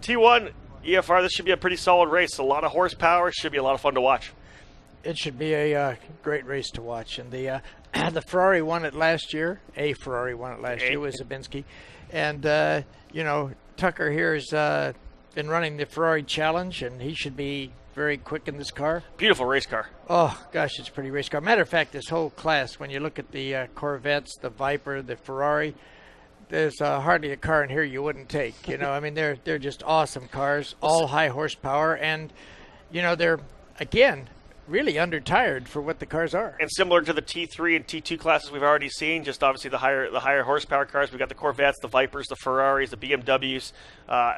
T1, EFR, this should be a pretty solid race. A lot of horsepower. It should be a lot of fun to watch. It should be a great race to watch. And the the Ferrari won it last year. A Ferrari won it last year with Zabinski. And, you know, Tucker here has been running the Ferrari Challenge, and he should be very quick in this car. Beautiful race car. Oh, gosh, it's a pretty race car. Matter of fact, this whole class, when you look at the Corvettes, the Viper, the Ferrari, there's hardly a car in here you wouldn't take. You know, I mean, they're just awesome cars, all high horsepower, and, you know, they're, again, really under-tired for what the cars are. And similar to the T3 and T2 classes we've already seen, just obviously the higher horsepower cars. We've got the Corvettes, the Vipers, the Ferraris, the BMWs.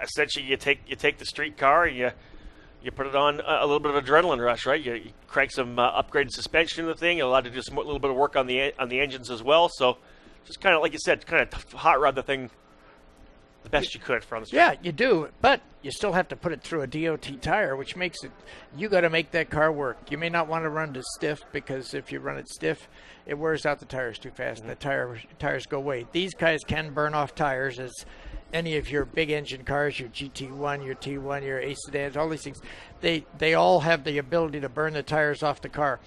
Essentially, you take the street car and you put it on a little bit of adrenaline rush, right? You crank some upgraded suspension in the thing. You're allowed to do a little bit of work on the engines as well. So just kind of, like you said, kind of hot rod the thing the best you could for on the street. Yeah, you do, but you still have to put it through a DOT tire, which makes it, you got to make that car work. You may not want to run it stiff, because if you run it stiff, it wears out the tires too fast, and the tires go away. These guys can burn off tires, as any of your big engine cars, your GT1, your T1, your A sedans, all these things, they all have the ability to burn the tires off the car.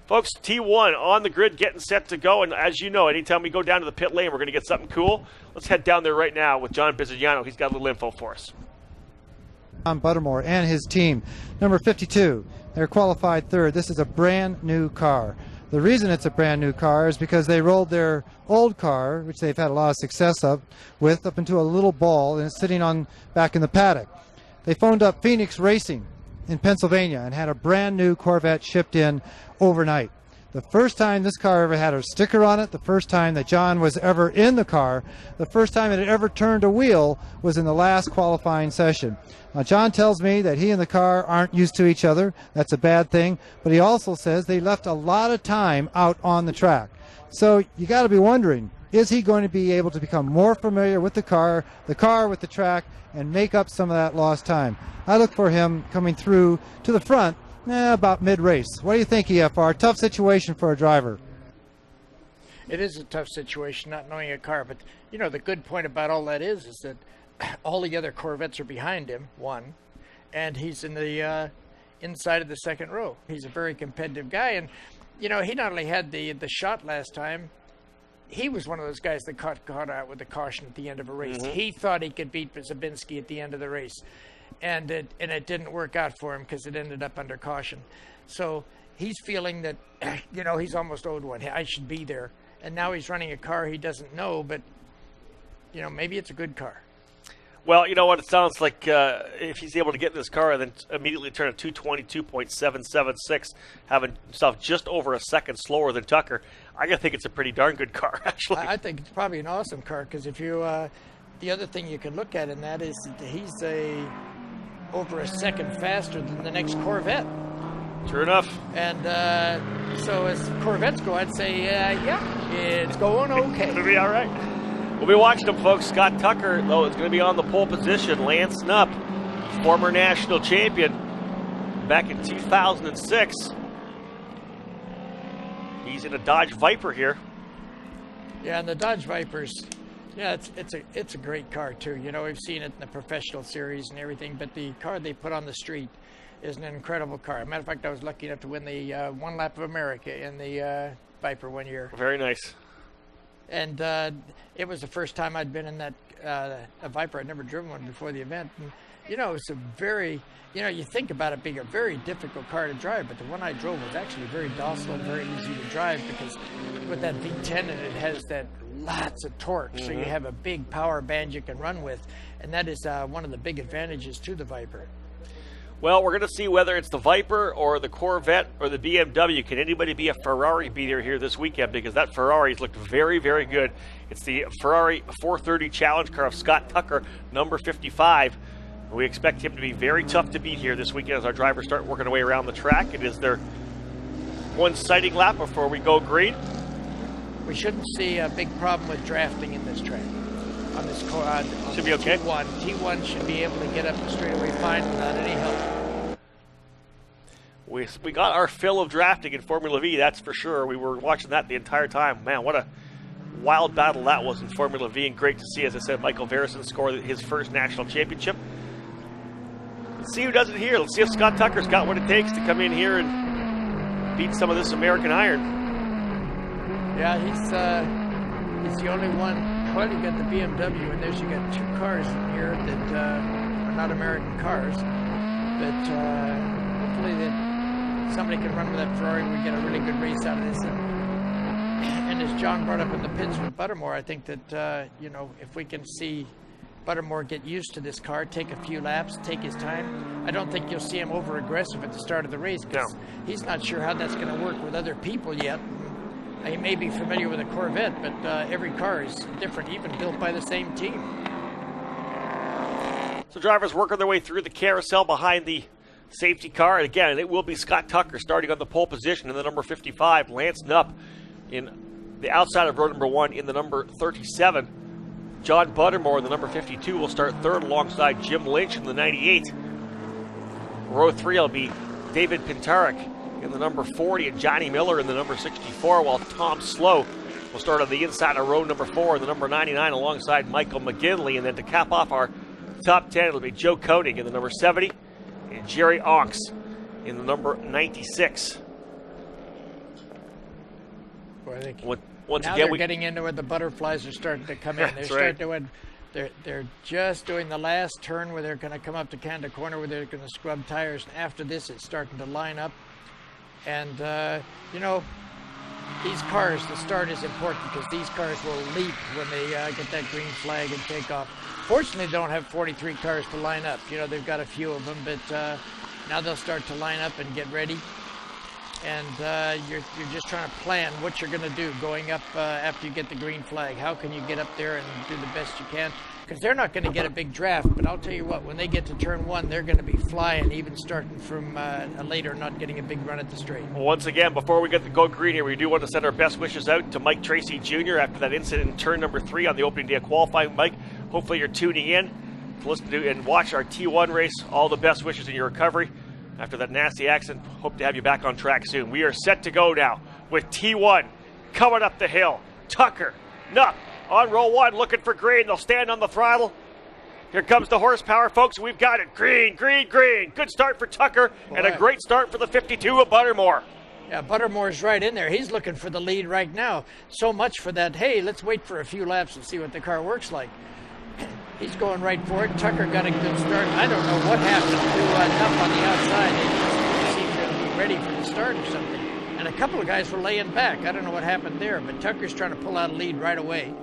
Folks, T1 on the grid, getting set to go. And as you know, anytime we go down to the pit lane, we're going to get something cool. Let's head down there right now with John Bizignano. He's got a little info for us. Tom Buttermore and his team. Number 52, they're qualified third. This is a brand new car. The reason it's a brand new car is because they rolled their old car, which they've had a lot of success with, up into a little ball, and it's sitting on back in the paddock. They phoned up Phoenix Racing in Pennsylvania and had a brand new Corvette shipped in overnight. The first time this car ever had a sticker on it, the first time that John was ever in the car, the first time it ever turned a wheel was in the last qualifying session. Now, John tells me that he and the car aren't used to each other. That's a bad thing. But he also says they left a lot of time out on the track. So you got to be wondering, is he going to be able to become more familiar with the car with the track, and make up some of that lost time? I look for him coming through to the front about mid-race. What do you think, EFR? Tough situation for a driver. It is a tough situation not knowing a car, but you know the good point about all that is that all the other Corvettes are behind him, one, and he's in the inside of the second row. He's a very competitive guy, and you know he not only had the shot last time, he was one of those guys that caught out with a caution at the end of a race. He thought he could beat Zabinski at the end of the race, and it didn't work out for him because it ended up under caution. So he's feeling that, you know, he's almost owed one. I should be there. And now he's running a car he doesn't know, but, you know, maybe it's a good car. Well, you know what? It sounds like if he's able to get in this car and then immediately turn a 222.776, having himself just over a second slower than Tucker, I gotta think it's a pretty darn good car, actually. I think it's probably an awesome car, because if you, the other thing you can look at in that is that he's over a second faster than the next Corvette. True enough. And so as Corvettes go, I'd say, yeah, it's going okay. It'll be all right. We'll be watching him, folks. Scott Tucker, though, is going to be on the pole position. Lance Knupp, former national champion back in 2006. He's in a Dodge Viper here. Yeah, and the Dodge Vipers, yeah, it's a great car too. You know, we've seen it in the professional series and everything, but the car they put on the street is an incredible car. As a matter of fact, I was lucky enough to win the One Lap of America in the Viper one year. Very nice. And it was the first time I'd been in that a Viper. I'd never driven one before the event. And, you know, it's a very, you know, you think about it being a very difficult car to drive, but the one I drove was actually very docile and very easy to drive, because with that V10 in it, it has that lots of torque, so you have a big power band you can run with, and that is one of the big advantages to the Viper. Well, we're going to see whether it's the Viper or the Corvette or the BMW. Can anybody be a Ferrari beater here this weekend? Because that Ferrari's looked very, very good. It's the Ferrari 430 Challenge car of Scott Tucker, number 55. We expect him to be very tough to beat here this weekend as our drivers start working their way around the track. It is their one sighting lap before we go green. We shouldn't see a big problem with drafting in this track. On this should be okay. T1 should be able to get up the straightaway fine without any help. We got our fill of drafting in Formula V, that's for sure. We were watching that the entire time. Man, what a wild battle that was in Formula V, and great to see, as I said, Michael Verison score his first national championship. Let's see who does it here. Let's see if Scott Tucker's got what it takes to come in here and beat some of this American iron. Yeah, he's the only one. Well, you got the BMW, and there's you got 2 cars in here that are not American cars. But hopefully that somebody can run with that Ferrari. We get a really good race out of this. And as John brought up in the pits with Buttermore, I think that if we can see Buttermore get used to this car, take a few laps, take his time. I don't think you'll see him over aggressive at the start of the race because he's not sure how that's going to work with other people yet. He may be familiar with a Corvette, but every car is different, even built by the same team. So drivers working their way through the carousel behind the safety car. And again, it will be Scott Tucker starting on the pole position in the number 55. Lance Knupp in the outside of row number 1 in the number 37. John Buttermore in the number 52 will start third alongside Jim Lynch in the 98. Row 3 will be David Pintarik in the number 40 and Johnny Miller in the number 64, while Tom Slow will start on the inside of row number 4 in the number 99 alongside Michael McGinley. And then to cap off our top 10, it'll be Joe Koenig in the number 70 and Jerry Onks in the number 96. Boy, I think Once now again, they're getting into where the butterflies are starting to come in. They're just doing the last turn where they're going to come up to Canada Corner where they're going to scrub tires. And after this, it's starting to line up. And, these cars, the start is important because these cars will leap when they get that green flag and take off. Fortunately, they don't have 43 cars to line up. They've got a few of them, but now they'll start to line up and get ready. And you're just trying to plan what you're going to do going up after you get the green flag. How can you get up there and do the best you can? Because they're not going to get a big draft, but I'll tell you what, when they get to turn 1, they're going to be flying, even starting from later, not getting a big run at the straight. Once again, before we get to go green here, we do want to send our best wishes out to Mike Tracy Jr. after that incident in turn number 3 on the opening day of qualifying. Mike, hopefully you're tuning in to listen to and watch our T1 race. All the best wishes in your recovery after that nasty accident. Hope to have you back on track soon. We are set to go now with T1 coming up the hill. Tucker, Knupp on row 1 looking for green. They'll stand on the throttle. Here comes the horsepower, folks. We've got it. Green, green, green. Good start for Tucker and a great start for the 52 of Buttermore. Yeah, Buttermore's right in there. He's looking for the lead right now. So much for that, hey, let's wait for a few laps and see what the car works like. He's going right for it. Tucker got a good start. I don't know what happened to Knupp on the outside. They just seemed to be ready for the start or something. And a couple of guys were laying back. I don't know what happened there, but Tucker's trying to pull out a lead right away.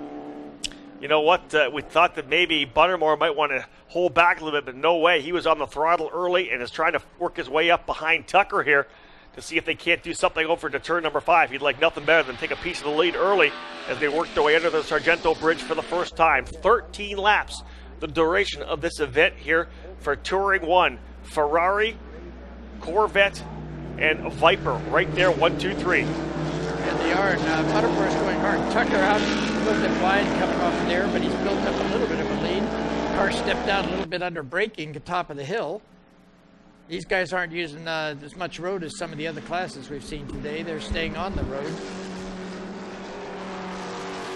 You know what? We thought that maybe Buttermore might want to hold back a little bit, but no way. He was on the throttle early and is trying to work his way up behind Tucker here to see if they can't do something over to turn number 5. He'd like nothing better than take a piece of the lead early as they work their way under the Sargento Bridge for the first time. 13 laps, the duration of this event here for Touring 1. Ferrari, Corvette, and Viper right there, 1, 2, 3. And they are. Buttermore's going hard. Tucker out a little bit wide coming off there, but he's built up a little bit of a lead. Car stepped out a little bit under braking at the top of the hill. These guys aren't using as much road as some of the other classes we've seen today. They're staying on the road.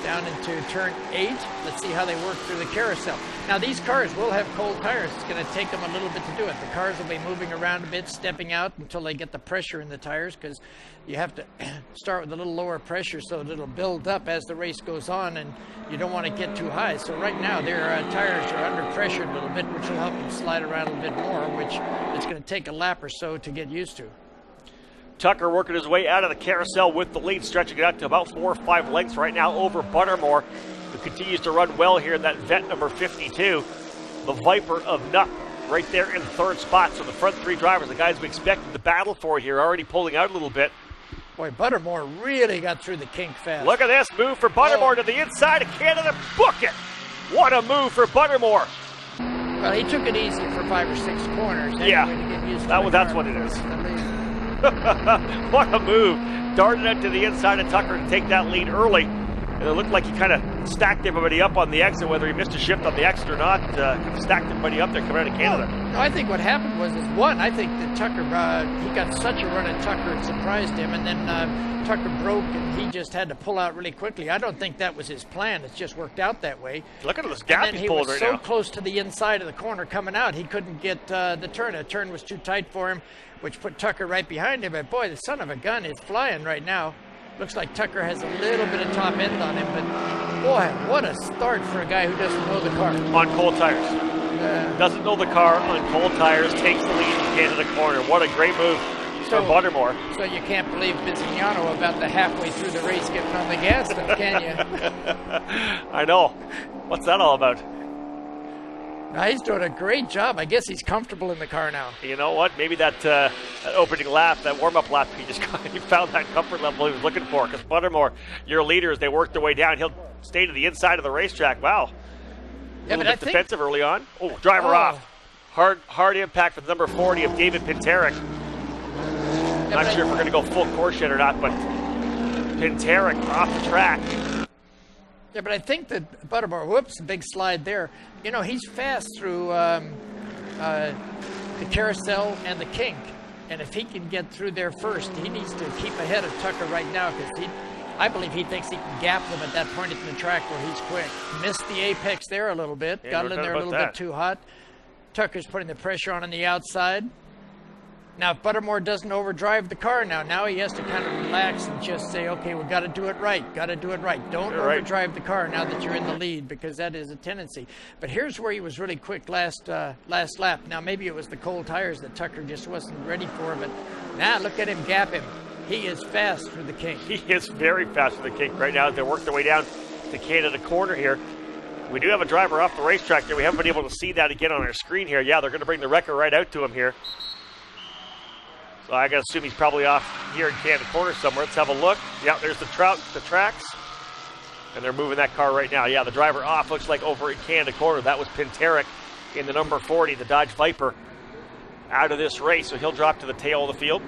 Down into turn 8. Let's see how they work through the carousel. Now these cars will have cold tires. It's going to take them a little bit to do it. The cars will be moving around a bit, stepping out until they get the pressure in the tires, because you have to start with a little lower pressure so that it'll build up as the race goes on, and you don't want to get too high. So right now their tires are under pressure a little bit, which will help them slide around a little bit more, which it's going to take a lap or so to get used to. Tucker working his way out of the carousel with the lead, stretching it out to about 4 or 5 lengths right now over Buttermore, who continues to run well here in that vet number 52. The Viper of Knupp right there in third spot. So the front 3 drivers, the guys we expected to battle for here, already pulling out a little bit. Boy, Buttermore really got through the kink fast. Look at this move for Buttermore to the inside of Canada. Book it! What a move for Buttermore. Well, he took it easy for 5 or 6 corners. Yeah, that's what it is. What a move. Darted out to the inside of Tucker to take that lead early And it looked like he kind of stacked everybody up on the exit, whether he missed a shift on the exit or not. Kind of stacked everybody up there coming out of Canada. No, I think what happened was, one, I think that Tucker, he got such a run at Tucker, it surprised him, and then Tucker broke, and he just had to pull out really quickly. I don't think that was his plan. It's just worked out that way. Look at this gap he's pulling right now. He was so close to the inside of the corner coming out, he couldn't get the turn. The turn was too tight for him, which put Tucker right behind him. But boy, the son of a gun is flying right now. Looks like Tucker has a little bit of top end on him, but boy, what a start for a guy who doesn't know the car. On cold tires. Doesn't know the car on cold tires, takes the lead in Canada corner. What a great move for Buttermore. So you can't believe Vizignano about the halfway through the race getting on the gas stuff, can you? I know. What's that all about? Now, he's doing a great job. I guess he's comfortable in the car now. You know what? Maybe that opening lap, that warm-up lap, he found that comfort level he was looking for. Because Buttermore, your leader, as they work their way down, he'll stay to the inside of the racetrack. Wow. Yeah, a little bit defensive early on. Oh, driver off. Hard impact with number 40 of David Pinteric. Not sure if we're going to go full course yet or not, but Pinteric off the track. Yeah, but I think that Buttermore, whoops, big slide there. You know, he's fast through the carousel and the kink. And if he can get through there first, he needs to keep ahead of Tucker right now because I believe he thinks he can gap them at that point in the track where he's quick. Missed the apex there a little bit. Got it in there a little bit too hot. Tucker's putting the pressure on the outside. Now, if Buttermore doesn't overdrive the car now he has to kind of relax and just say, okay, we've got to do it right. Got to do it right. Don't overdrive the car now that you're in the lead because that is a tendency. But here's where he was really quick last lap. Now, maybe it was the cold tires that Tucker just wasn't ready for, but now look at him gap him. He is fast for the kink. He is very fast for the kink right now as they work their way down to Canada corner here. We do have a driver off the racetrack there. We haven't been able to see that again on our screen here. Yeah, they're going to bring the wrecker right out to him here. So I got to assume he's probably off here in Canada corner somewhere. Let's have a look. Yeah, there's the tracks. And they're moving that car right now. Yeah, the driver off looks like over in Canada corner. That was Pinteric in the number 40, the Dodge Viper, out of this race. So he'll drop to the tail of the field.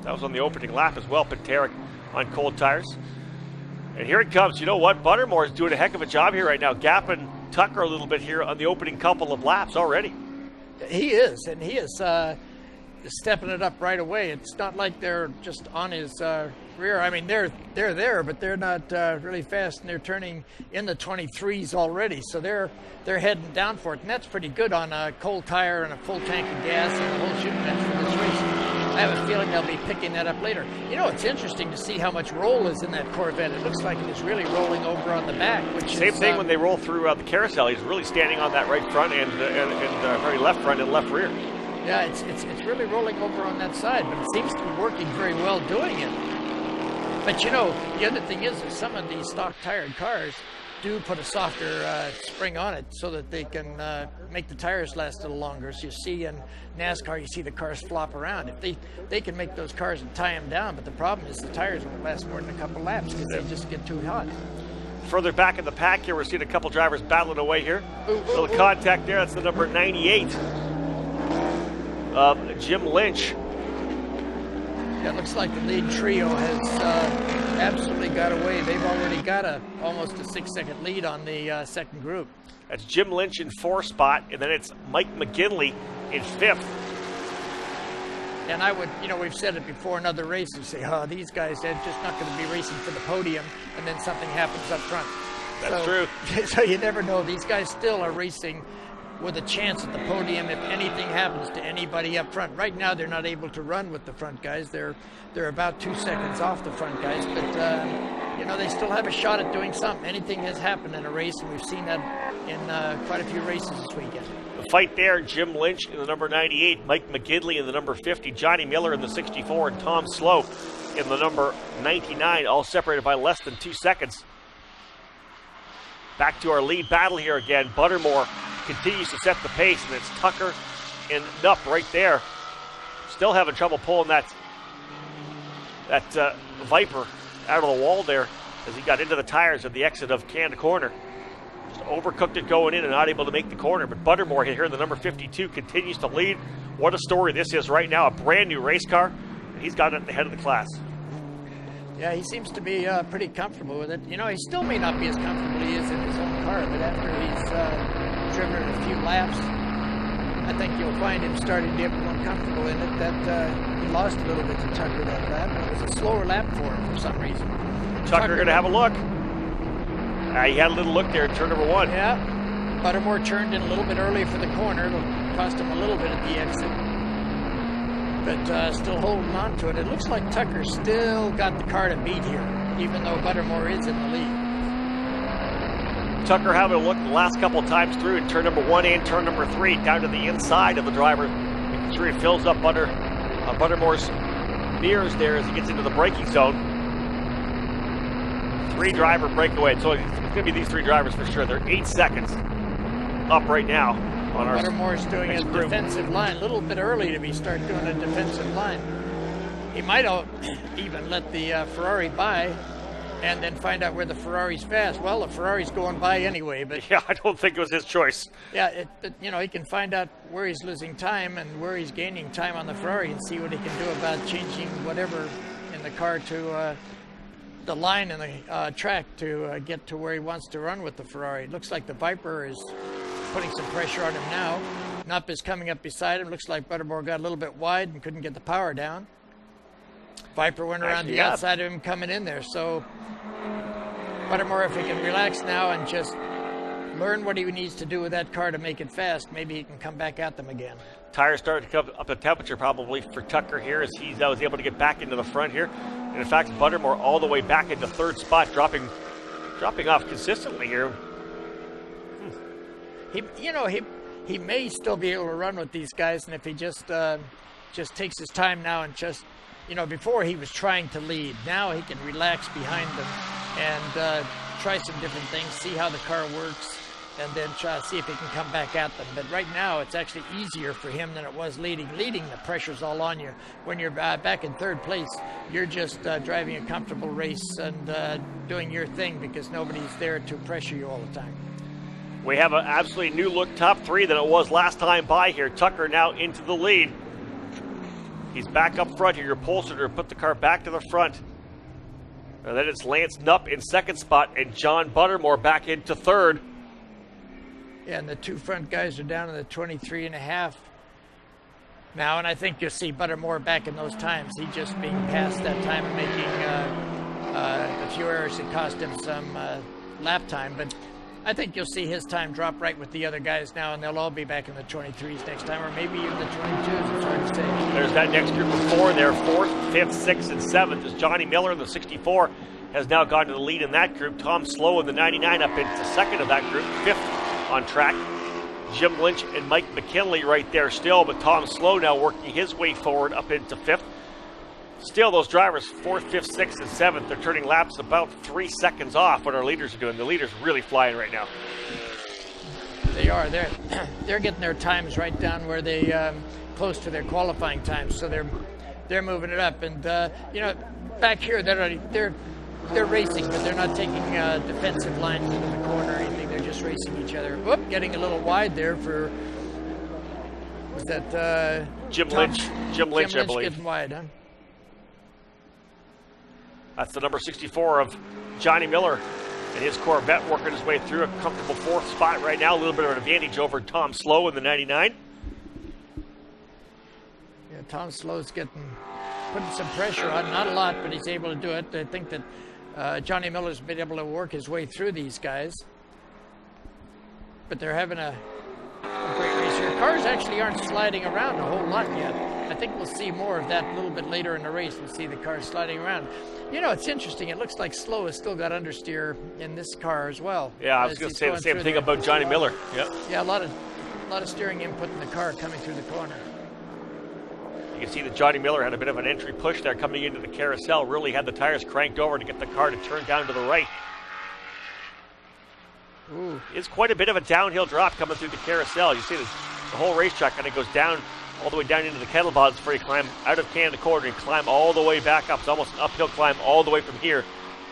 That was on the opening lap as well, Pinteric on cold tires. And here it comes. You know what? Buttermore is doing a heck of a job here right now, gapping Tucker a little bit here on the opening couple of laps already. He is, and he is stepping it up right away. It's not like they're just on his rear. I mean, they're there, but they're not really fast, and they're turning in the 23s already. So they're heading down for it, and that's pretty good on a cold tire and a full tank of gas and the whole shooting match for this race. I have a feeling they'll be picking that up later. You know, it's interesting to see how much roll is in that Corvette. It looks like it is really rolling over on the back. Which Same thing when they roll through the carousel. He's really standing on that right front and very left front and left rear. Yeah, it's really rolling over on that side, but it seems to be working very well doing it. But, you know, the other thing is that some of these stock tired cars do put a softer spring on it so that they can make the tires last a little longer. As you see in NASCAR, you see the cars flop around. If they can make those cars and tie them down, but the problem is the tires won't last more than a couple laps because they just get too hot. Further back in the pack here, we're seeing a couple drivers battling away here. Little contact there. That's the number 98 of Jim Lynch. Yeah, it looks like the lead trio has absolutely got away. They've already got almost a 6-second lead on the second group. That's Jim Lynch in 4th spot, and then it's Mike McGinley in 5th. And I would, you know, we've said it before in other races, say, oh, these guys, they're just not going to be racing for the podium, and then something happens up front. That's true. So you never know. These guys still are racing with a chance at the podium if anything happens to anybody up front. Right now, they're not able to run with the front guys. They're about 2 seconds off the front guys, but you know, they still have a shot at doing something. Anything has happened in a race, and we've seen that in quite a few races this weekend. The fight there, Jim Lynch in the number 98, Mike McGinley in the number 50, Johnny Miller in the 64, and Tom Slow in the number 99, all separated by less than 2 seconds. Back to our lead battle here again. Buttermore continues to set the pace, and it's Tucker and Nupp right there. Still having trouble pulling that Viper out of the wall there as he got into the tires at the exit of Canada corner. Just overcooked it going in and not able to make the corner. But Buttermore here in the number 52 continues to lead. What a story this is right now. A brand new race car, and he's got it at the head of the class. Yeah, he seems to be pretty comfortable with it. You know, he still may not be as comfortable as he is in his own car, but after he's driven it a few laps, I think you'll find him starting to get more comfortable in it. That he lost a little bit to Tucker that lap. It was a slower lap for him for some reason. Tucker going to have a look. He had a little look there at turn number 1. Yeah, Buttermore turned in a little bit early for the corner. It'll cost him a little bit at the exit. But still holding on to it. It looks like Tucker still got the car to beat here, even though Buttermore is in the lead. Tucker having a look the last couple times through in turn number 1 and turn number 3, down to the inside of the driver, making sure he fills up Buttermore's mirrors there as he gets into the braking zone. 3-driver breakaway. So it's going to be these 3 drivers for sure. They're 8 seconds up right now. Buttermore's doing a defensive line. A little bit early to start doing a defensive line. He might even let the Ferrari by and then find out where the Ferrari's fast. Well, the Ferrari's going by anyway, but... Yeah, I don't think it was his choice. Yeah, you know, he can find out where he's losing time and where he's gaining time on the Ferrari and see what he can do about changing whatever in the car to the line and the track to get to where he wants to run with the Ferrari. It looks like the Viper is putting some pressure on him now. Nupp is coming up beside him. Looks like Buttermore got a little bit wide and couldn't get the power down. Viper went around the outside of him coming in there. So Buttermore, if he can relax now and just learn what he needs to do with that car to make it fast, maybe he can come back at them again. Tires started to come up the temperature probably for Tucker here as he was able to get back into the front here. And in fact, Buttermore all the way back into 3rd spot, dropping off consistently here. He may still be able to run with these guys, and if he just takes his time now and just, you know, before he was trying to lead. Now he can relax behind them and try some different things, see how the car works, and then try to see if he can come back at them. But right now, it's actually easier for him than it was leading. Leading, the pressure's all on you. When you're back in 3rd place, you're just driving a comfortable race and doing your thing because nobody's there to pressure you all the time. We have an absolutely new look top 3 than it was last time by here. Tucker now into the lead. He's back up front here. Your pole sitter put the car back to the front. And then it's Lance Nupp in 2nd spot and John Buttermore back into 3rd. Yeah, and the 2 front guys are down in the 23.5 now, and I think you'll see Buttermore back in those times. He just being past that time and making a few errors that cost him some lap time, but I think you'll see his time drop right with the other guys now, and they'll all be back in the 23s next time, or maybe even the 22s. It's hard to say. There's that next group of 4 there, 4th, 5th, 6th, and 7th. As Johnny Miller in the 64 has now gone to the lead in that group. Tom Slow in the 99 up into 2nd of that group, 5th on track. Jim Lynch and Mike McKinley right there still, but Tom Slow now working his way forward up into 5th. Still, those drivers, 4th, 5th, 6th, and 7th, they're turning laps about 3 seconds off what our leaders are doing. The leaders really flying right now. They are. They're getting their times right down where they close to their qualifying times, so they're moving it up. And you know, back here they're racing, but they're not taking defensive lines into the corner or anything. They're just racing each other. Whoop, getting a little wide there for was that Jim Lynch, I believe. Getting wide, huh? That's the number 64 of Johnny Miller and his Corvette working his way through a comfortable 4th spot right now. A little bit of an advantage over Tom Slow in the 99. Yeah, Tom Slow's putting some pressure on. Not a lot, but he's able to do it. I think that Johnny Miller's been able to work his way through these guys. But they're having a great race here. Cars actually aren't sliding around a whole lot yet. I think we'll see more of that a little bit later in the race. We'll see the cars sliding around. You know, it's interesting. It looks like Slow has still got understeer in this car as well. Yeah, I was going to say the same thing about Johnny Miller. Yep. Yeah, a lot of steering input in the car coming through the corner. You can see that Johnny Miller had a bit of an entry push there coming into the carousel. Really had the tires cranked over to get the car to turn down to the right. Ooh. It's quite a bit of a downhill drop coming through the carousel. You see the whole racetrack kind of goes down all the way down into the kettlebells before you climb out of Canada Corner and climb all the way back up. It's almost an uphill climb all the way from here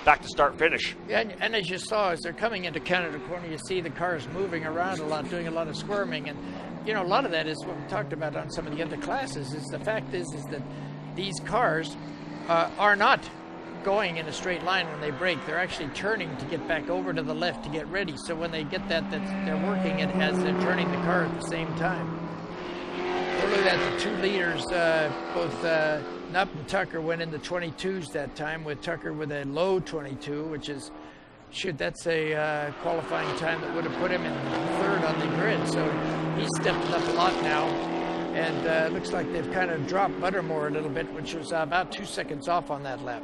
back to start finish. Yeah, and as you saw, as they're coming into Canada Corner, you see the cars moving around a lot, doing a lot of squirming. And, you know, a lot of that is what we talked about on some of the other classes. Is the fact is that these cars are not going in a straight line when they brake. They're actually turning to get back over to the left to get ready. So when they get that, they're working it as they're turning the car at the same time. We're looking at the 2 leaders. Both Nupp and Tucker went in the 22s that time, with Tucker with a low 22, which is, that's a qualifying time that would have put him in 3rd on the grid. So he's stepped up a lot now. And looks like they've kind of dropped Buttermore a little bit, which was about 2 seconds off on that lap.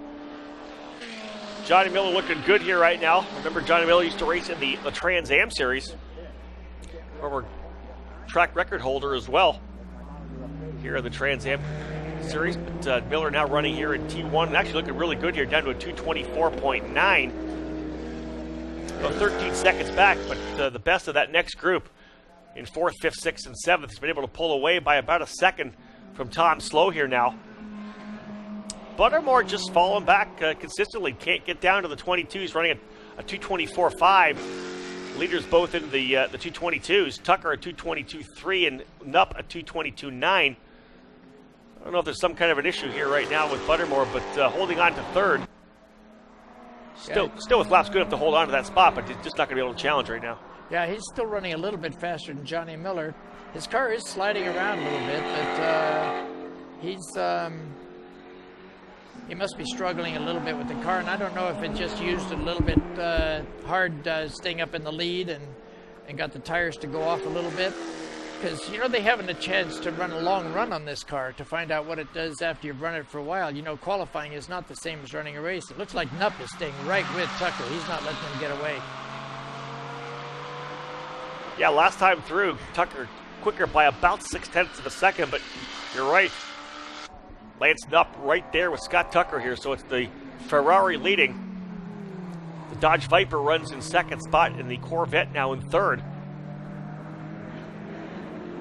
Johnny Miller looking good here right now. Remember, Johnny Miller used to race in the Trans Am Series. Former track record holder as well here in the Trans Am Series. But Miller now running here in T1 and actually looking really good here, down to a 224.9. About 13 seconds back, but the best of that next group in 4th, 5th, 6th, and 7th. He's been able to pull away by about a second from Tom Slow here now. Buttermore just falling back consistently. Can't get down to the 22s, running a 224.5. Leaders both in the 222s. Tucker a 222.3 and Nupp a 222.9. I don't know if there's some kind of an issue here right now with Buttermore, but holding on to 3rd. Still with laps good enough to hold on to that spot, but just not going to be able to challenge right now. Yeah, he's still running a little bit faster than Johnny Miller. His car is sliding around a little bit, but he must be struggling a little bit with the car, and I don't know if it just used a little bit hard staying up in the lead and got the tires to go off a little bit. Because, they haven't a chance to run a long run on this car to find out what it does after you've run it for a while. Qualifying is not the same as running a race. It looks like Nupp is staying right with Tucker. He's not letting him get away. Yeah, last time through, Tucker quicker by about 0.6 of a second, but you're right. Lance Nupp right there with Scott Tucker here, so it's the Ferrari leading. The Dodge Viper runs in 2nd spot, and the Corvette now in 3rd.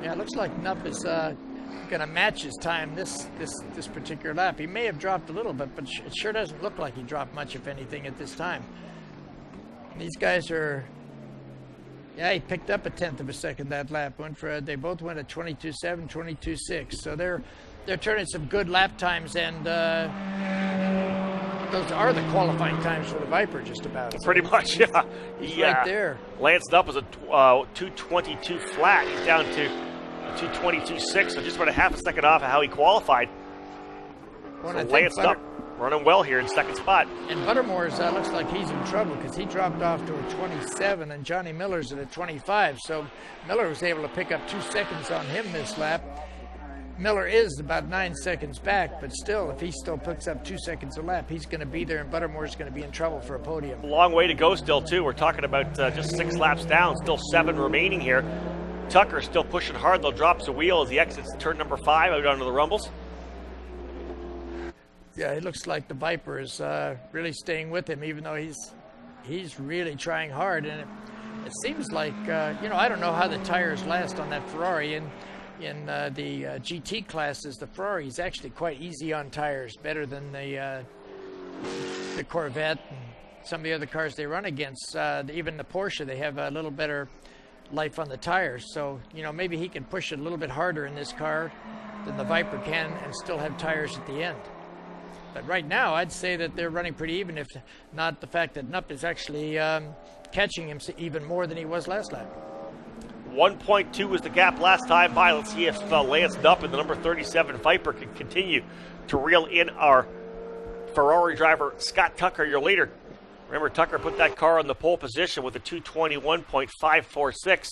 Yeah, it looks like Nupp is going to match his time this particular lap. He may have dropped a little bit, but it sure doesn't look like he dropped much, if anything, at this time. These guys are... Yeah, he picked up 1/10 of a second that lap. They both went at 22.7, 22.6. So they're turning some good lap times, and those are the qualifying times for the Viper, just about. Pretty much, yeah. He's right there. Lance Nupp was a 222 flat. He's down to a 222.6, so just about a half a second off of how he qualified. So Lance Nupp running well here in 2nd spot. And Buttermore's looks like he's in trouble because he dropped off to a 27 and Johnny Miller's at a 25. So Miller was able to pick up 2 seconds on him this lap. Miller is about 9 seconds back, but still, if he still picks up 2 seconds a lap, he's going to be there, and Buttermore's going to be in trouble for a podium. A long way to go still, too. We're talking about just 6 laps down, still 7 remaining here. Tucker still pushing hard, though, drops a wheel as he exits turn number 5 out onto the rumbles. Yeah, it looks like the Viper is really staying with him, even though he's really trying hard. And it seems like, I don't know how the tires last on that Ferrari. In the GT classes, the Ferrari is actually quite easy on tires, better than the Corvette and some of the other cars they run against. Even the Porsche, they have a little better life on the tires. So, maybe he can push it a little bit harder in this car than the Viper can and still have tires at the end. But right now, I'd say that they're running pretty even, if not the fact that Nupp is actually catching him even more than he was last lap. 1.2 was the gap last time by. Let's see if Lance Nupp and the number 37 Viper can continue to reel in our Ferrari driver, Scott Tucker, your leader. Remember, Tucker put that car on the pole position with a 221.546.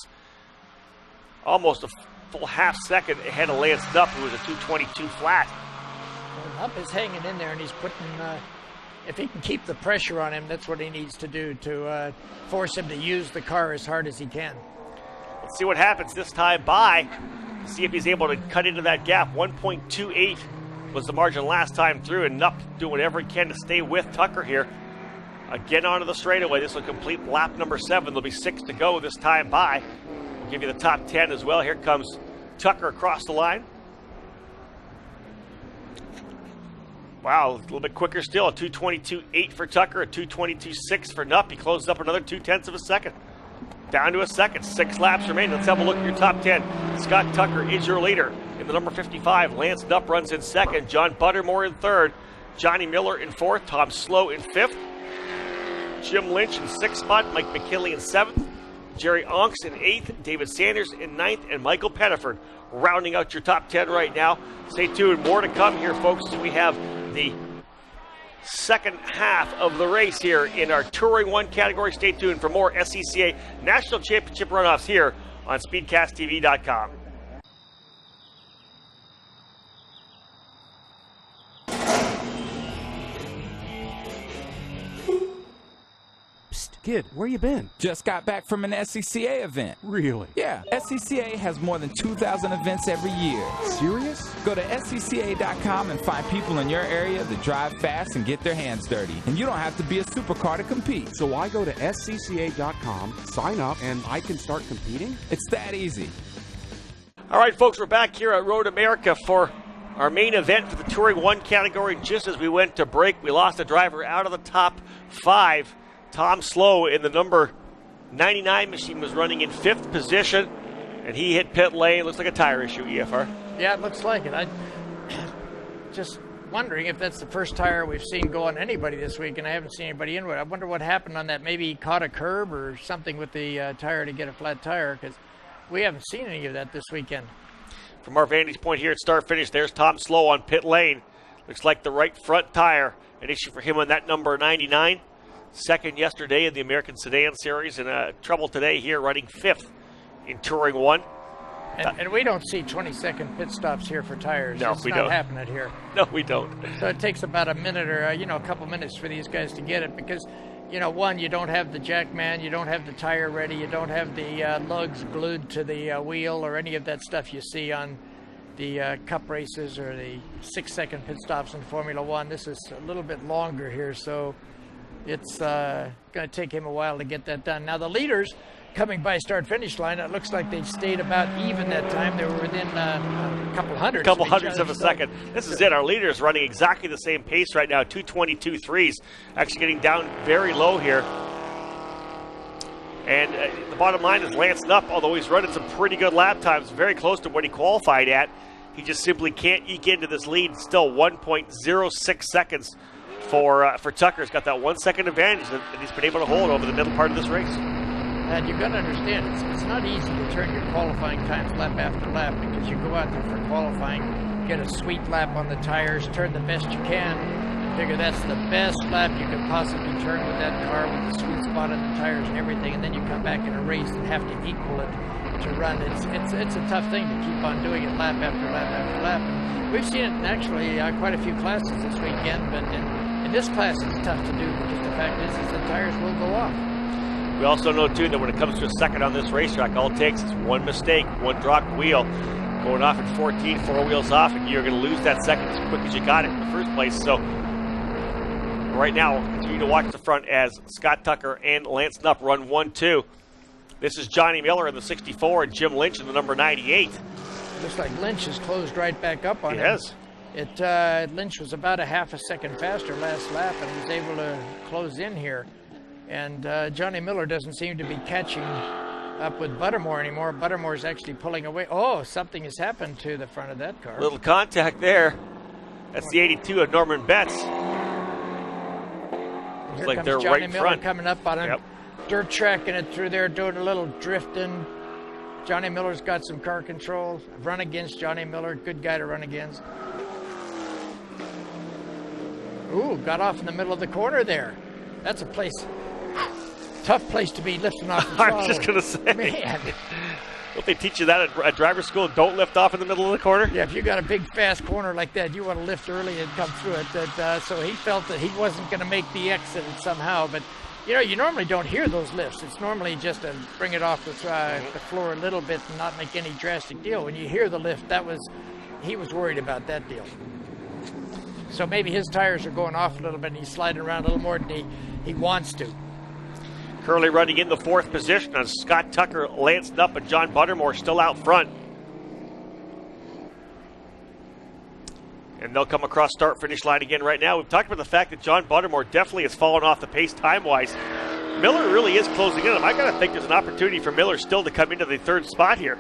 Almost a full half second ahead of Lance Nupp, who was a 222 flat. Well, Nupp is hanging in there, and he's putting... if he can keep the pressure on him, that's what he needs to do to force him to use the car as hard as he can. Let's see what happens this time by. See if he's able to cut into that gap. 1.28 was the margin last time through, and Nupp doing whatever he can to stay with Tucker here. Again onto the straightaway. This will complete lap number 7. There'll be 6 to go this time by. We'll give you the top 10 as well. Here comes Tucker across the line. Wow, a little bit quicker still. A 222.8 for Tucker, a 222.6 for Nupp. He closes up another 0.2 of a second. Down to a second. 6 laps remain. Let's have a look at your top 10. Scott Tucker is your leader in the number 55. Lance Nupp runs in 2nd. John Buttermore in 3rd. Johnny Miller in 4th, Tom Slow in 5th, Jim Lynch in 6th spot, Mike McKinley in 7th, Jerry Onks in 8th, David Sanders in 9th, and Michael Pettiford rounding out your top 10 right now. Stay tuned, more to come here, folks. We have the second half of the race here in our Touring 1 category. Stay tuned for more SCCA National Championship runoffs here on SpeedcastTV.com. Kid, where you been? Just got back from an SCCA event. Really? Yeah, SCCA has more than 2,000 events every year. Serious? Go to SCCA.com and find people in your area that drive fast and get their hands dirty. And you don't have to be a supercar to compete. So I go to SCCA.com, sign up, and I can start competing? It's that easy. All right, folks, we're back here at Road America for our main event for the Touring 1 category. Just as we went to break, we lost a driver out of the top 5. Tom Slow in the number 99 machine was running in 5th position, and he hit pit lane. Looks like a tire issue, EFR. Yeah, it looks like it. I just wondering if that's the first tire we've seen go on anybody this week, and I haven't seen anybody in it. I wonder what happened on that. Maybe he caught a curb or something with the tire to get a flat tire, because we haven't seen any of that this weekend. From our vantage point here at start-finish, there's Tom Slow on pit lane. Looks like the right front tire, an issue for him on that number 99. Second yesterday in the American Sedan Series, and trouble today here, running 5th in Touring 1. And we don't see 20-second pit stops here for tires. No, it's we not don't. happening here. No, we don't. So it takes about a minute or, a couple minutes for these guys to get it because, one, you don't have the jackman, you don't have the tire ready, you don't have the lugs glued to the wheel or any of that stuff you see on the Cup races or the 6-second pit stops in Formula 1. This is a little bit longer here, so it's going to take him a while to get that done. Now the leaders coming by start-finish line, it looks like they stayed about even that time. They were within a couple hundredths. Couple hundredths of a second. This is it. Our leader is running exactly the same pace right now, 2:22.3s. Actually getting down very low here. And the bottom line is Lance Knupp, although he's running some pretty good lap times, very close to what he qualified at, he just simply can't eke into this lead. Still 1.06 seconds for Tucker. He's got that 1 second advantage that he's been able to hold over the middle part of this race. And you've got to understand, it's not easy to turn your qualifying times lap after lap because you go out there for qualifying, get a sweet lap on the tires, turn the best you can, and figure that's the best lap you could possibly turn with that car with the sweet spot on the tires and everything, and then you come back in a race and have to equal it to run. It's a tough thing to keep on doing it lap after lap after lap. And we've seen it in actually quite a few classes this weekend, but in this class it's tough to do because the fact is the tires will go off. We also know, too, that when it comes to a second on this racetrack, all it takes is one mistake, one dropped wheel, going off at 14, 4 wheels off, and you're going to lose that second as quick as you got it in the first place. So right now, we'll continue to watch the front as Scott Tucker and Lance Knupp run 1-2. This is Johnny Miller in the 64 and Jim Lynch in the number 98. Looks like Lynch has closed right back up on him. Yes. Lynch was about a half a second faster last lap and was able to close in here. And Johnny Miller doesn't seem to be catching up with Buttermore anymore. Buttermore's actually pulling away. Oh, something has happened to the front of that car. Little contact there. That's the 82 of Norman Betts. Here like comes they're Johnny right Miller front. coming up on him. Yep. Dirt tracking it through there, doing a little drifting. Johnny Miller's got some car control. I've run against Johnny Miller. Good guy to run against. Ooh, got off in the middle of the corner there. That's a place, tough place to be lifting off the throttle. I was just going to say. Man. Don't they teach you that at driver's school? Don't lift off in the middle of the corner? Yeah, if you got a big, fast corner like that, you want to lift early and come through it. So he felt that he wasn't going to make the exit somehow. But, you normally don't hear those lifts. It's normally just to bring it off the floor a little bit and not make any drastic deal. When you hear the lift, he was worried about that deal. So maybe his tires are going off a little bit and he's sliding around a little more than he wants to. Currently running in the 4th position on Scott Tucker, Lance Knupp, and John Buttermore still out front. And they'll come across start-finish line again right now. We've talked about the fact that John Buttermore definitely has fallen off the pace time-wise. Miller really is closing in. I got to think there's an opportunity for Miller still to come into the 3rd spot here.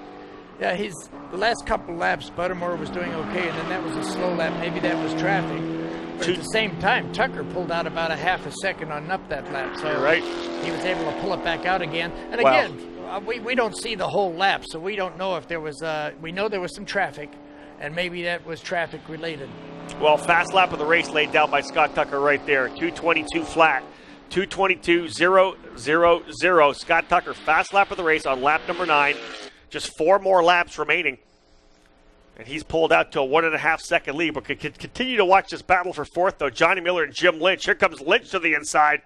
Yeah, the last couple laps, Buttermore was doing okay, and then that was a slow lap. Maybe that was traffic. But at the same time, Tucker pulled out about a half a second on up that lap. So You're right. he was able to pull it back out again. And Wow. again, we don't see the whole lap, so we don't know if there was, we know there was some traffic, and maybe that was traffic related. Well, fast lap of the race laid down by Scott Tucker right there. 2:22 flat. 2:22.000. Scott Tucker, fast lap of the race on lap number 9. Just 4 more laps remaining. And he's pulled out to a 1.5 second lead. But could continue to watch this battle for fourth, though. Johnny Miller and Jim Lynch. Here comes Lynch to the inside.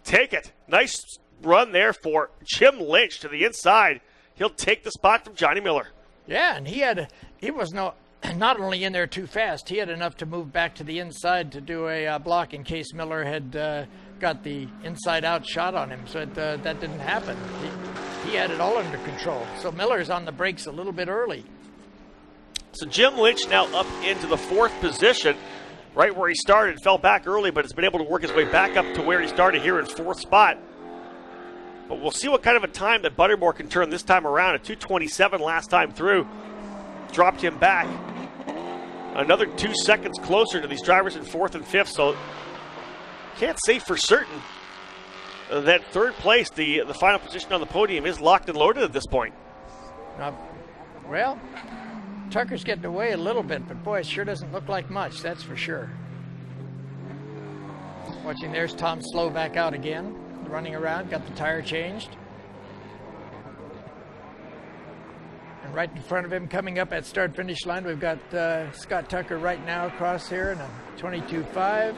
Take it. Nice run there for Jim Lynch to the inside. He'll take the spot from Johnny Miller. Yeah, and he was not only in there too fast, he had enough to move back to the inside to do a block in case Miller had got the inside-out shot on him. So that didn't happen. He had it all under control. So Miller's on the brakes a little bit early. So Jim Lynch now up into the 4th position, right where he started. Fell back early, but has been able to work his way back up to where he started here in 4th spot. But we'll see what kind of a time that Buttermore can turn this time around. At 2:27 last time through, dropped him back another 2 seconds closer to these drivers in 4th and 5th. So can't say for certain that 3rd place, the final position on the podium, is locked and loaded at this point. Well, Tucker's getting away a little bit, but boy, it sure doesn't look like much, that's for sure. Watching, there's Tom Slow back out again, running around, got the tire changed. And right in front of him, coming up at start-finish line, we've got Scott Tucker right now across here in a 22.5,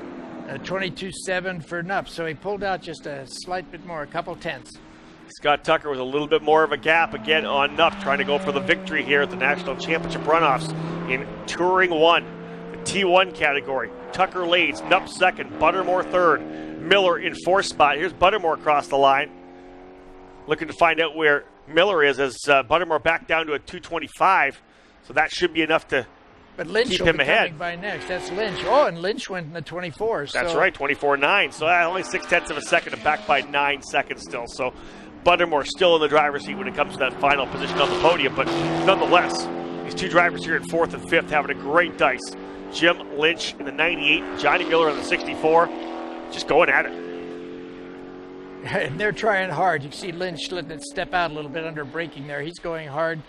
a 22.7 for Nupp. So he pulled out just a slight bit more, a couple tenths. Scott Tucker with a little bit more of a gap again on Nupp, trying to go for the victory here at the National Championship runoffs in Touring 1, the T1 category. Tucker leads, Nupp second, Buttermore third, Miller in 4th spot. Here's Buttermore across the line, looking to find out where Miller is as Buttermore back down to a 2:25, so that should be enough to But Lynch keep will him be ahead. coming by next. That's Lynch. Oh, and Lynch went in the 24s. That's right, 24.9. So only 0.6 of a second and back by 9 seconds still. So Buttermore still in the driver's seat when it comes to that final position on the podium. But nonetheless, these two drivers here in 4th and 5th having a great dice. Jim Lynch in the 98, Johnny Miller in the 64, just going at it. And they're trying hard. You can see Lynch letting it step out a little bit under braking there. He's going hard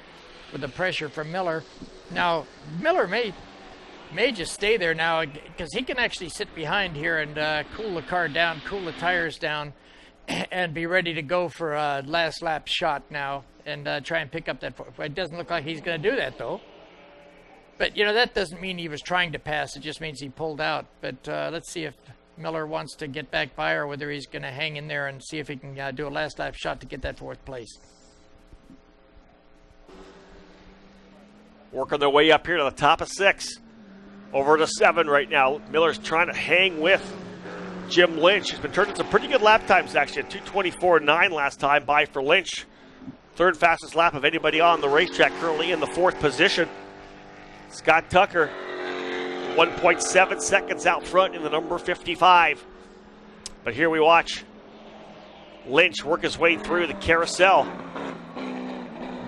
with the pressure from Miller. Now, Miller may just stay there now because he can actually sit behind here and cool the car down, cool the tires down, and be ready to go for a last lap shot now and try and pick up that. It doesn't look like he's going to do that, though. But, you know, that doesn't mean he was trying to pass. It just means he pulled out. But let's see if Miller wants to get back by or whether he's going to hang in there and see if he can do a last lap shot to get that 4th place. Working their way up here to the top of 6. Over to 7 right now. Miller's trying to hang with Jim Lynch. He's been turning some pretty good lap times, actually. At 2:24.9 last time by for Lynch. 3rd fastest lap of anybody on the racetrack, currently in the 4th position. Scott Tucker, 1.7 seconds out front in the number 55. But here we watch Lynch work his way through the carousel.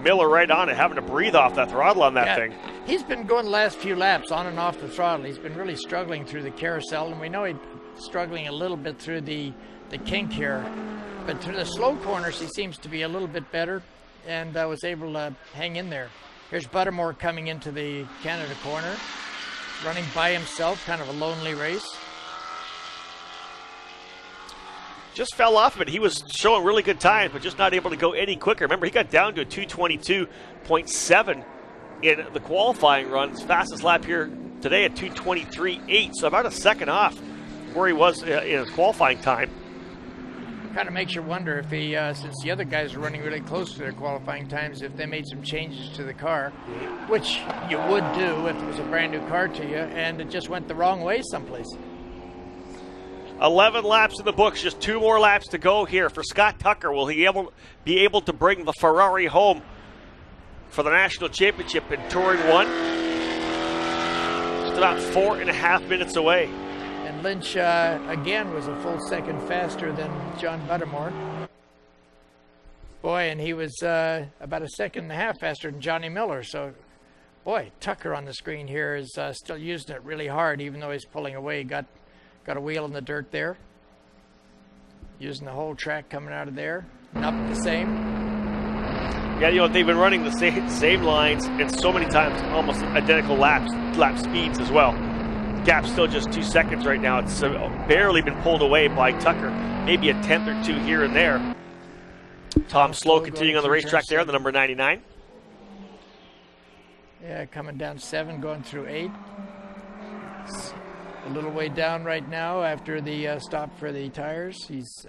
Miller right on it, having to breathe off that throttle on that thing. He's been going the last few laps on and off the throttle. He's been really struggling through the carousel, and we know he's struggling a little bit through the kink here. But through the slow corners, he seems to be a little bit better and was able to hang in there. Here's Buttermore coming into the Canada corner, running by himself, kind of a lonely race. Just fell off of it. He was showing really good times, but just not able to go any quicker. Remember, he got down to a 2:22.7 in the qualifying run. His fastest lap here today at 2:23.8, so about a second off where he was in his qualifying time. Kind of makes you wonder if he, since the other guys are running really close to their qualifying times, if they made some changes to the car, which you would do if it was a brand new car to you, and it just went the wrong way someplace. 11 laps in the books, just 2 more laps to go here for Scott Tucker. Will he be able to bring the Ferrari home for the National Championship in Touring 1? Just about 4.5 minutes away. And Lynch, again, was a full second faster than John Buttermore. Boy, and he was about a second and a half faster than Johnny Miller. So Boy, Tucker on the screen here is still using it really hard, even though he's pulling away. Got a wheel in the dirt there. Using the whole track coming out of there. Nup the same. Yeah, you know, they've been running the same lines and so many times, almost identical lap speeds as well. Gap's still just 2 seconds right now. It's barely been pulled away by Tucker. Maybe a tenth or two here and there. Tom Slow continuing on the racetrack there, the number 99. Yeah, coming down 7, going through 8. It's a little way down right now after the stop for the tires. He's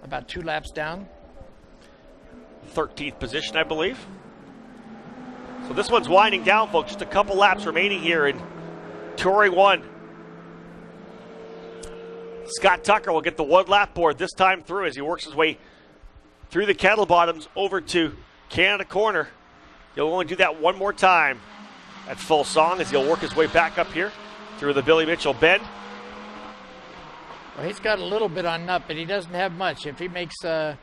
about 2 laps down. 13th position, I believe. So this one's winding down, folks. Just a couple laps remaining here in Touring 1. Scott Tucker will get the 1 lap board this time through as he works his way through the kettle bottoms over to Canada Corner. He'll only do that one more time at full song as he'll work his way back up here through the Billy Mitchell bend. Well, he's got a little bit on Nup, but he doesn't have much. If he makes a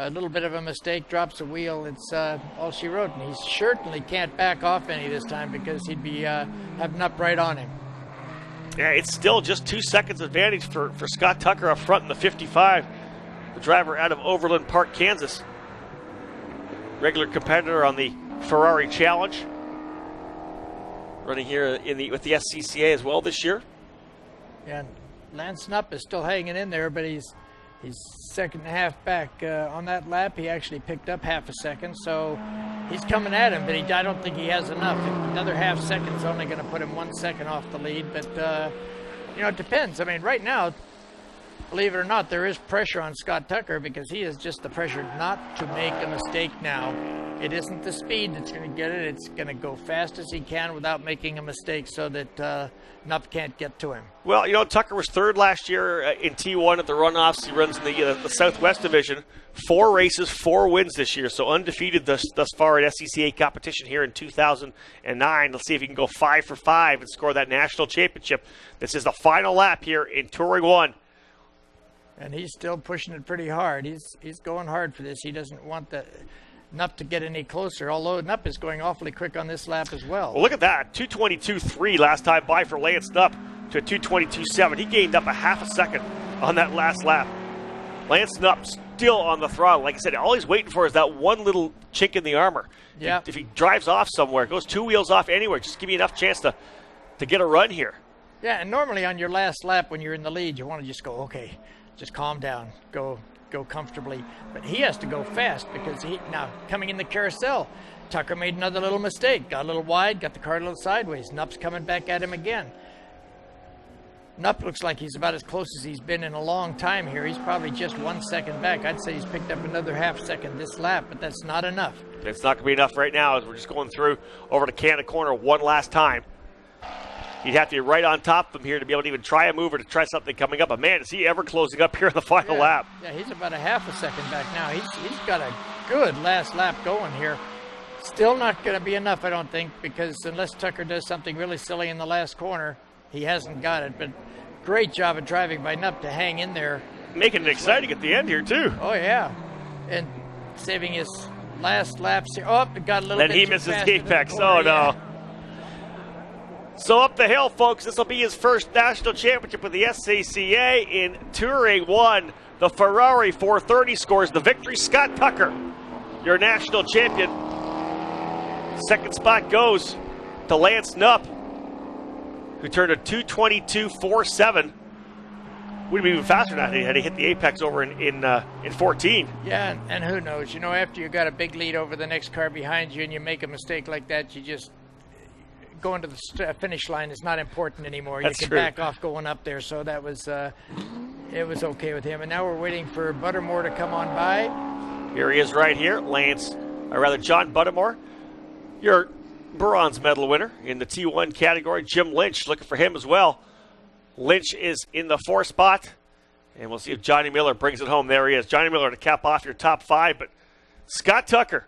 little bit of a mistake, drops a wheel, it's all she wrote. And he certainly can't back off any this time because he'd be have Nup right on him. Yeah, it's still just 2 seconds advantage for Scott Tucker up front in the 55. The driver out of Overland Park, Kansas. Regular competitor on the Ferrari Challenge. Running here with the SCCA as well this year. And Lance Nup is still hanging in there, but he's second and a half back on that lap. He actually picked up half a second, so he's coming at him, but I don't think he has enough. Another half second is only going to put him 1 second off the lead, but you know, it depends. I mean, right now, believe it or not, there is pressure on Scott Tucker because he is just the pressure not to make a mistake now. It isn't the speed that's going to get it. It's going to go fast as he can without making a mistake so that Nup can't get to him. Well, you know, Tucker was third last year in T1 at the runoffs. He runs in the Southwest Division. 4 races, 4 wins this year, so undefeated thus far at SCCA competition here in 2009. Let's see if he can go 5 for 5 and score that national championship. This is the final lap here in Touring 1. And he's still pushing it pretty hard. He's going hard for this. He doesn't want Nup to get any closer, although Nup is going awfully quick on this lap as well. Well, look at that. 2:22.3 last time by for Lance Nup to a 2:22.7. He gained up a half a second on that last lap. Lance Nup still on the throttle. Like I said, all he's waiting for is that one little chink in the armor. Yeah. If he drives off somewhere, goes 2 wheels off anywhere, just give you enough chance to get a run here. Yeah, and normally on your last lap when you're in the lead, you want to just go, okay, just calm down, go comfortably. But he has to go fast because now coming in the carousel, Tucker made another little mistake, got a little wide, got the car a little sideways. Nup's coming back at him again. Nup looks like he's about as close as he's been in a long time here. He's probably just 1 second back. I'd say he's picked up another half second this lap, but that's not enough. It's not going to be enough right now as we're just going through over to Canada Corner one last time. You'd have to be right on top of him here to be able to even try a move or to try something coming up. But man, is he ever closing up here in the final lap. Yeah, he's about a half a second back now. He's got a good last lap going here. Still not going to be enough, I don't think, because unless Tucker does something really silly in the last corner, he hasn't got it. But great job of driving by Nup to hang in there. Making it exciting at the end here, too. Oh, yeah. And saving his last laps here. Oh, it got a little bit too Then he misses fast the apex. Oh, no. So up the hill, folks, this will be his first national championship with the SCCA in Touring 1. The Ferrari 430 scores the victory. Scott Tucker, your national champion. Second spot goes to Lance Nup, who turned a 2:22.47. Would have been even faster than that had he hit the apex over in 14. Yeah, and who knows? You know, after you got a big lead over the next car behind you and you make a mistake like that, you just going to the finish line is not important anymore. That's you can true. back off going up there, so that was it was okay with him. And now we're waiting for Buttermore to come on by. Here he is right here, John Buttermore, your bronze medal winner in the T1 category. Jim Lynch looking for him as well. Lynch is in the 4th spot, and we'll see if Johnny Miller brings it home. There he is, Johnny Miller to cap off your top 5. But Scott Tucker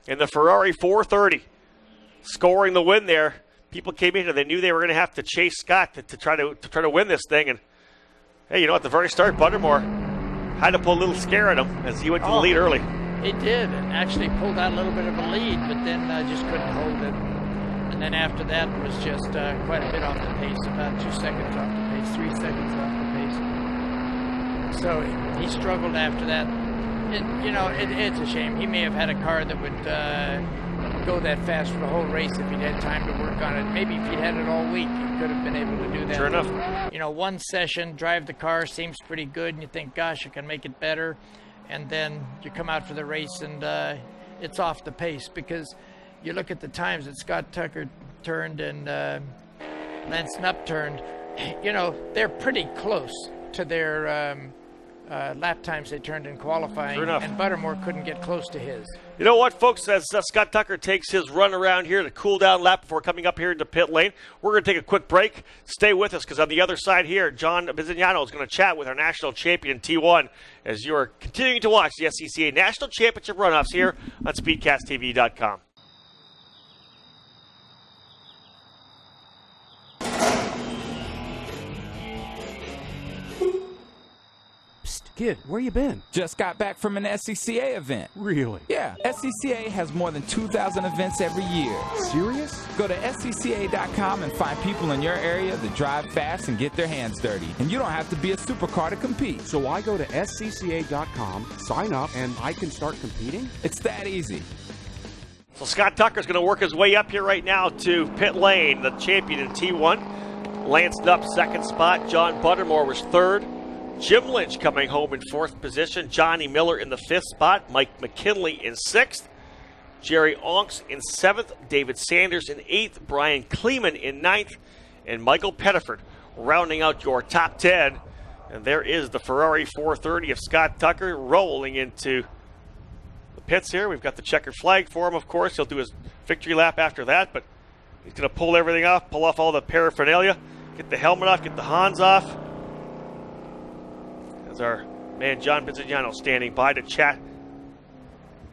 in the Ferrari 430 scoring the win there. People came in and they knew they were going to have to chase Scott to try to win this thing. And hey, you know, at the very start, Buttermore had to pull a little scare at him as he went to the lead early. He did, and actually pulled out a little bit of a lead, but then just couldn't hold it. And then after that was just quite a bit off the pace, about 2 seconds off the pace, 3 seconds off the pace. So he struggled after that. It's a shame. He may have had a car that would go that fast for the whole race if he'd had time to work on it. Maybe if he'd had it all week, he could have been able to do that. Sure enough. One session, drive the car, seems pretty good, and you think, gosh, I can make it better. And then you come out for the race, and it's off the pace, because you look at the times that Scott Tucker turned and Lance Knupp turned, they're pretty close to their lap times they turned in qualifying. Sure enough. And Buttermore couldn't get close to his. You know what, folks, as Scott Tucker takes his run around here to cool down lap before coming up here into pit lane, we're going to take a quick break. Stay with us, because on the other side here, John Bizignano is going to chat with our national champion T1 as you are continuing to watch the SCCA National Championship runoffs here on SpeedcastTV.com. Kid, where you been? Just got back from an SCCA event. Really? Yeah, SCCA has more than 2,000 events every year. Serious? Go to SCCA.com and find people in your area that drive fast and get their hands dirty. And you don't have to be a supercar to compete. So I go to SCCA.com, sign up, and I can start competing? It's that easy. So Scott Tucker's going to work his way up here right now to pit lane, the champion in T1. Lance Knupp, second spot. John Buttermore was third. Jim Lynch coming home in fourth position. Johnny Miller in the fifth spot. Mike McKinley in sixth. Jerry Onks in seventh. David Sanders in eighth. Brian Kleeman in ninth. And Michael Pettiford rounding out your top 10. And there is the Ferrari 430 of Scott Tucker rolling into the pits here. We've got the checkered flag for him, of course. He'll do his victory lap after that, but he's going to pull everything off, pull off all the paraphernalia, get the helmet off, get the Hans off. As our man John Bizignano standing by to chat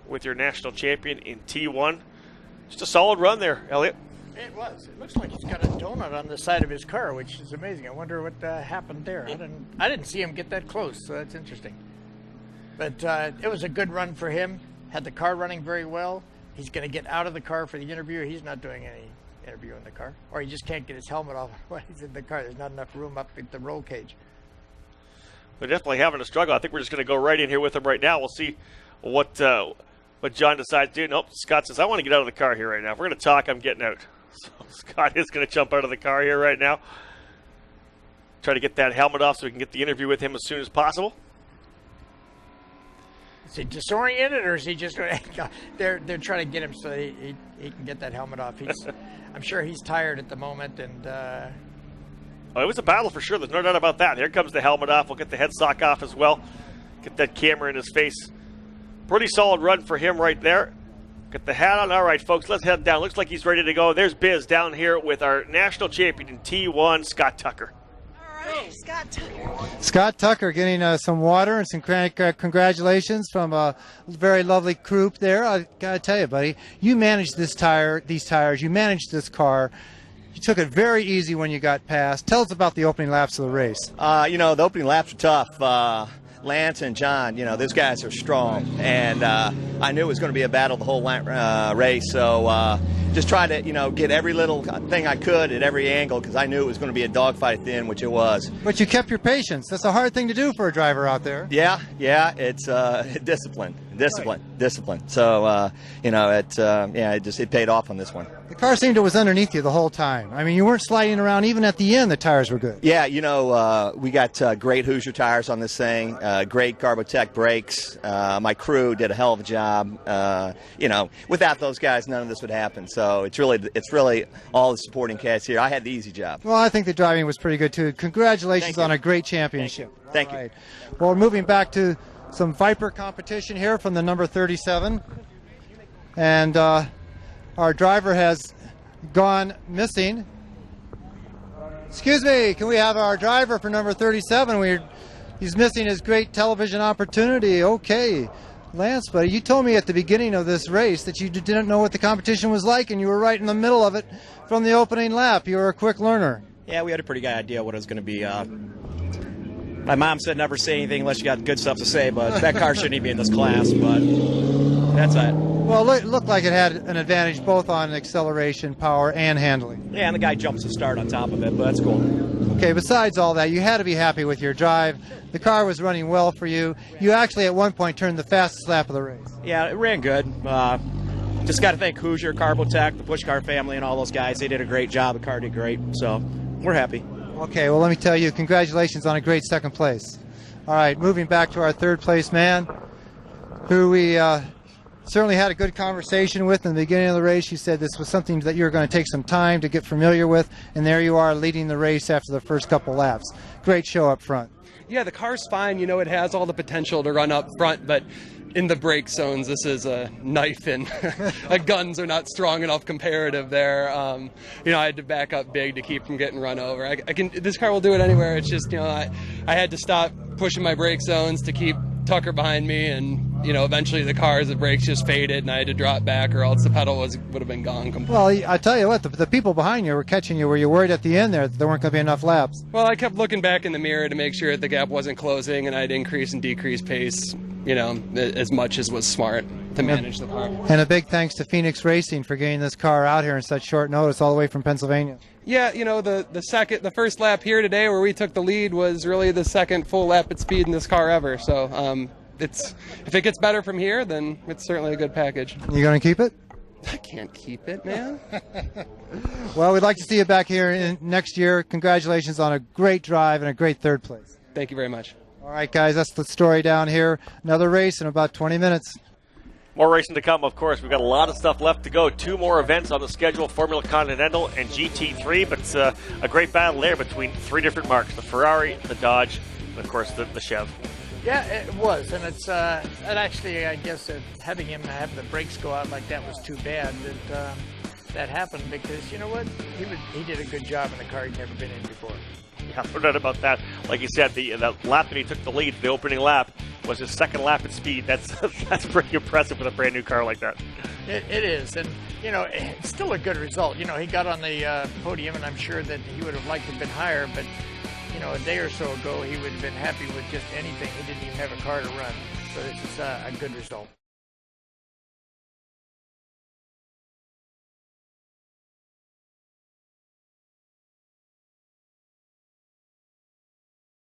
with your national champion in T1. Just a solid run there, Elliot. It was. It looks like he's got a donut on the side of his car, which is amazing. I wonder what happened there. I didn't see him get that close, so that's interesting. But it was a good run for him. Had the car running very well. He's going to get out of the car for the interview. He's not doing any interview in the car, or he just can't get his helmet off while he's in the car. There's not enough room up at the roll cage. They're definitely having a struggle. I think we're just going to go right in here with him right now. We'll see what John decides to do. Nope, Scott says, I want to get out of the car here right now. If we're going to talk, I'm getting out. So Scott is going to jump out of the car here right now. Try to get that helmet off so we can get the interview with him as soon as possible. Is he disoriented, or is he just they're trying to get him so he can get that helmet off? I'm sure he's tired at the moment, and it was a battle for sure. There's no doubt about that. Here comes the helmet off. We'll get the headstock off as well. Get that camera in his face. Pretty solid run for him right there. Get the hat on. All right, folks, let's head down. Looks like he's ready to go. There's Biz down here with our national champion in T1, Scott Tucker. All right, Scott Tucker. Scott Tucker getting some water and some congratulations from a very lovely group there. I got to tell you, buddy, you managed these tires. You managed this car. You took it very easy when you got past. Tell us about the opening laps of the race. The opening laps were tough. Lance and John, those guys are strong. And I knew it was going to be a battle the whole race. So just tried to, get every little thing I could at every angle, because I knew it was going to be a dogfight at the end, which it was. But you kept your patience. That's a hard thing to do for a driver out there. Yeah, it's discipline. So, it paid off on this one. The car seemed it was underneath you the whole time. I mean, you weren't sliding around. Even at the end, the tires were good. Yeah, we got great Hoosier tires on this thing, great Carbotech brakes. My crew did a hell of a job. Without those guys, none of this would happen. So it's really all the supporting cast here. I had the easy job. Well, I think the driving was pretty good, too. Congratulations on a great championship. Thank you. Right. Well, we're moving back to some Viper competition here from the number 37. And our driver has gone missing. Excuse me, can we have our driver for number 37? He's missing his great television opportunity. Okay. Lance, buddy, you told me at the beginning of this race that you didn't know what the competition was like, and you were right in the middle of it from the opening lap. You were a quick learner. Yeah, we had a pretty good idea what it was going to be. My mom said never say anything unless you got good stuff to say, but that car shouldn't even be in this class. But That's it. Well, it looked like it had an advantage both on acceleration, power, and handling. Yeah, and the guy jumps to start on top of it, but that's cool. Okay, besides all that, you had to be happy with your drive. The car was running well for you. You actually at one point turned the fastest lap of the race. Yeah, it ran good. Just got to thank Hoosier, Carbotech, the Push Car family, and all those guys. They did a great job. The car did great, so we're happy. Okay, well, let me tell you, congratulations on a great second place. All right, moving back to our third place man, who we certainly had a good conversation with in the beginning of the race. You said this was something that you were going to take some time to get familiar with, and there you are leading the race after the first couple laps. Great show up front. Yeah, the car's fine. You know, it has all the potential to run up front, but in the brake zones, this is a knife and guns are not strong enough comparative there. You know, I had to back up big to keep from getting run over. This car will do it anywhere. It's just, you know, I had to stop pushing my brake zones to keep Tucker behind me, and you know, eventually the the brakes just faded, and I had to drop back, or else the pedal would have been gone completely. Well, I tell you what, the people behind you were catching you. Were you worried at the end there that there weren't going to be enough laps? Well, I kept looking back in the mirror to make sure that the gap wasn't closing, and I'd increase and decrease pace, you know, as much as was smart to manage the car. And a big thanks to Phoenix Racing for getting this car out here in such short notice, all the way from Pennsylvania. Yeah, you know, the first lap here today where we took the lead was really the second full lap at speed in this car ever. So if it gets better from here, then it's certainly a good package. You going to keep it? I can't keep it, man. Well, we'd like to see you back here next year. Congratulations on a great drive and a great third place. Thank you very much. All right, guys, that's the story down here. Another race in about 20 minutes. More racing to come, of course. We've got a lot of stuff left to go. 2 more events on the schedule, Formula Continental and GT3, but it's a great battle there between 3 different marques, the Ferrari, the Dodge, and, of course, the Chev. Yeah, it was, and it's and actually, I guess having him have the brakes go out like that was too bad that happened, because you know what, he did a good job in a car he'd never been in before. Yeah, no doubt about that. Like you said, the lap that he took the lead, the opening lap, was his second lap at speed. That's pretty impressive with a brand new car like that. It is, and you know, it's still a good result. You know, he got on the podium, and I'm sure that he would have liked to have been higher, but you know, a day or so ago, he would have been happy with just anything. He didn't even have a car to run. So this is a good result.